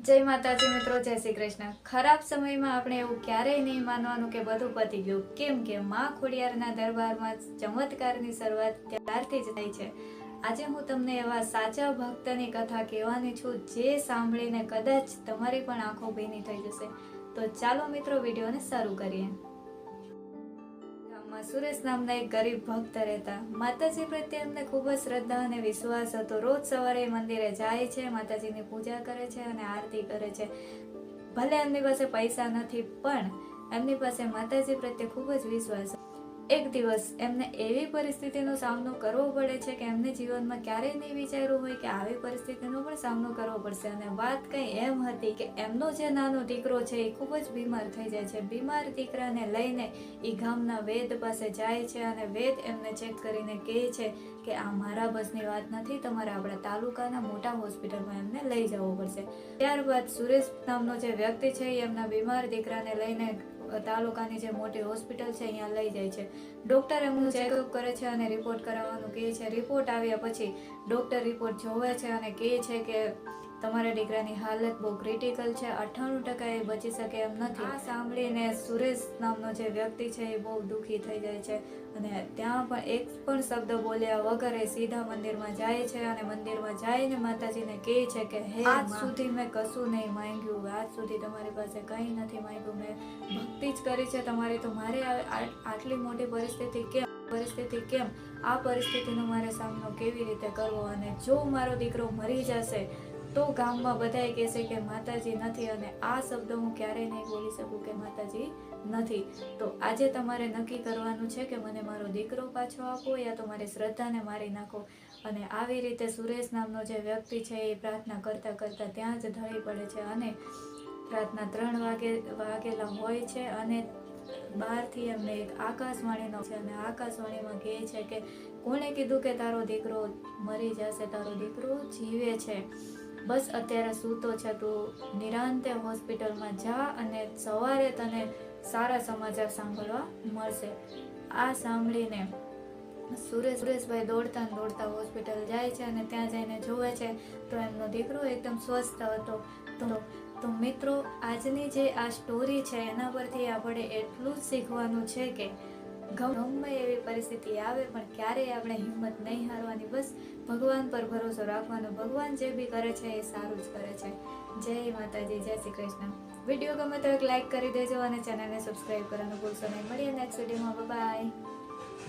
જય માતાજી મિત્રો, જય શ્રી કૃષ્ણ। ખરાબ સમયમાં આપણે એવું ક્યારેય નહીં માનવાનું કે બધું પતી ગયું, કેમ કે માં ખોડિયારના દરબારમાં ચમત્કારની શરૂઆત ત્યારથી જ થઈ છે। આજે હું તમને એવા સાચા ભક્તની કથા કહેવાની છું જે સાંભળીને કદાચ તમારી પણ આંખો ભીની થઈ જશે। તો ચાલો મિત્રો વિડીયોને શરૂ કરીએ। ગામમાં સુરેશ નામના એક ગરીબ ભક્ત રહેતા। માતાજી પ્રત્યે એમને ખૂબ જ શ્રદ્ધા અને વિશ્વાસ હતો। રોજ સવારે મંદિરે જાય છે, માતાજીની પૂજા કરે છે અને આરતી કરે છે। ભલે એમની પાસે પૈસા નથી, પણ એમની પાસે માતાજી પ્રત્યે ખૂબ જ વિશ્વાસ છે। એક દિવસ એમને એવી પરિસ્થિતિનો સામનો કરવો પડે છે કે એમને જીવનમાં ક્યારેય નહીં વિચાર્યું હોય કે આવી પરિસ્થિતિનો પણ સામનો કરવો પડશે। અને વાત કંઈ એમ હતી કે એમનો જે નાનો દીકરો છે એ ખૂબ જ બીમાર થઈ જાય છે। બીમાર દીકરાને લઈને એ ગામના વૈદ પાસે જાય છે અને વૈદ એમને ચેક કરીને કહે છે કે આ મારા બસની વાત નથી, તમારે આપણા તાલુકાના મોટા હોસ્પિટલમાં એમને લઈ જવું પડશે। ત્યારબાદ સુરેશ નામનો જે વ્યક્તિ છે એ એમના બીમાર દીકરાને લઈને તાલુકાની જે મોટી હોસ્પિટલ છે અહીંયા લઈ જાય છે। ડોક્ટર એમનું ચેકઅપ કરે છે અને રિપોર્ટ કરાવવાનું કહે છે। રિપોર્ટ આવ્યા પછી ડોક્ટર રિપોર્ટ જોવે છે અને કહે છે કે તમારા દીકરાની હાલત બહુ ક્રિટિકલ છે, 98% એ બચી શકે એમ નથી। આ સાંભળીને સુરેશ નામનો જે વ્યક્તિ છે એ બહુ દુઃખી થઈ જાય છે અને ત્યાં પણ એક પણ શબ્દ બોલ્યા વગર એ સીધા મંદિરમાં જાય છે અને મંદિરમાં જઈને માતાજીને કહે છે કે હે આજ સુધી મેં કશું નહીં માંગ્યું, આજ સુધી તમારી પાસે કંઈ નથી માંગ્યું, મેં ભક્તિ જ કરી છે તમારી, તો મારે આટલી મોટી પરિસ્થિતિ કેમ, આ પરિસ્થિતિનો મારે સામનો કેવી રીતે કરવો? અને જો મારો દીકરો મરી જશે તો ગામમાં બધાએ કહેશે કે માતાજી નથી, અને આ શબ્દ હું ક્યારેય નહીં બોલી શકું કે માતાજી નથી। તો આજે તમારે નક્કી કરવાનું છે કે મને મારો દીકરો પાછો આપો યા તો મારી શ્રદ્ધાને મારી નાખો। અને આવી રીતે સુરેશ નામનો જે વ્યક્તિ છે એ પ્રાર્થના કરતા કરતા ત્યાં જ ઢળી પડે છે અને રાતના 3 વાગેલા હોય છે અને બહારથી એમને એક આકાશવાણીનો છે અને આકાશવાણીમાં કહે છે કે કોણે કીધું કે તારો દીકરો મરી જશે, તારો દીકરો જીવે છે, બસ અત્યારે સૂતો છે, તું નિરાંતે હોસ્પિટલમાં જા અને સવારે તને સારા સમાચાર સાંભળવા મળશે। આ સાંભળીને સુરેશભાઈ દોડતા હોસ્પિટલ જાય છે અને ત્યાં જઈને જોવે છે તો એમનો દીકરો એકદમ સ્વસ્થ હતો। તો મિત્રો, આજની જે આ સ્ટોરી છે એના પરથી આપણે એટલું જ શીખવાનું છે કે ગમે એવી પરિસ્થિતિ આવે પણ ક્યારેય આપણે હિંમત નહીં હારવાની, બસ ભગવાન પર ભરોસો રાખવાનો। ભગવાન જે બી કરે છે એ સારું જ કરે છે। જય માતાજી, જય શ્રી કૃષ્ણ। વિડીયો ગમે તો એક લાઈક કરી દેજો અને ચેનલને સબસ્ક્રાઈબ કરવાનું ભૂલશો નહીં। મળીએ નેક્સ્ટ વિડીયોમાં, બાય।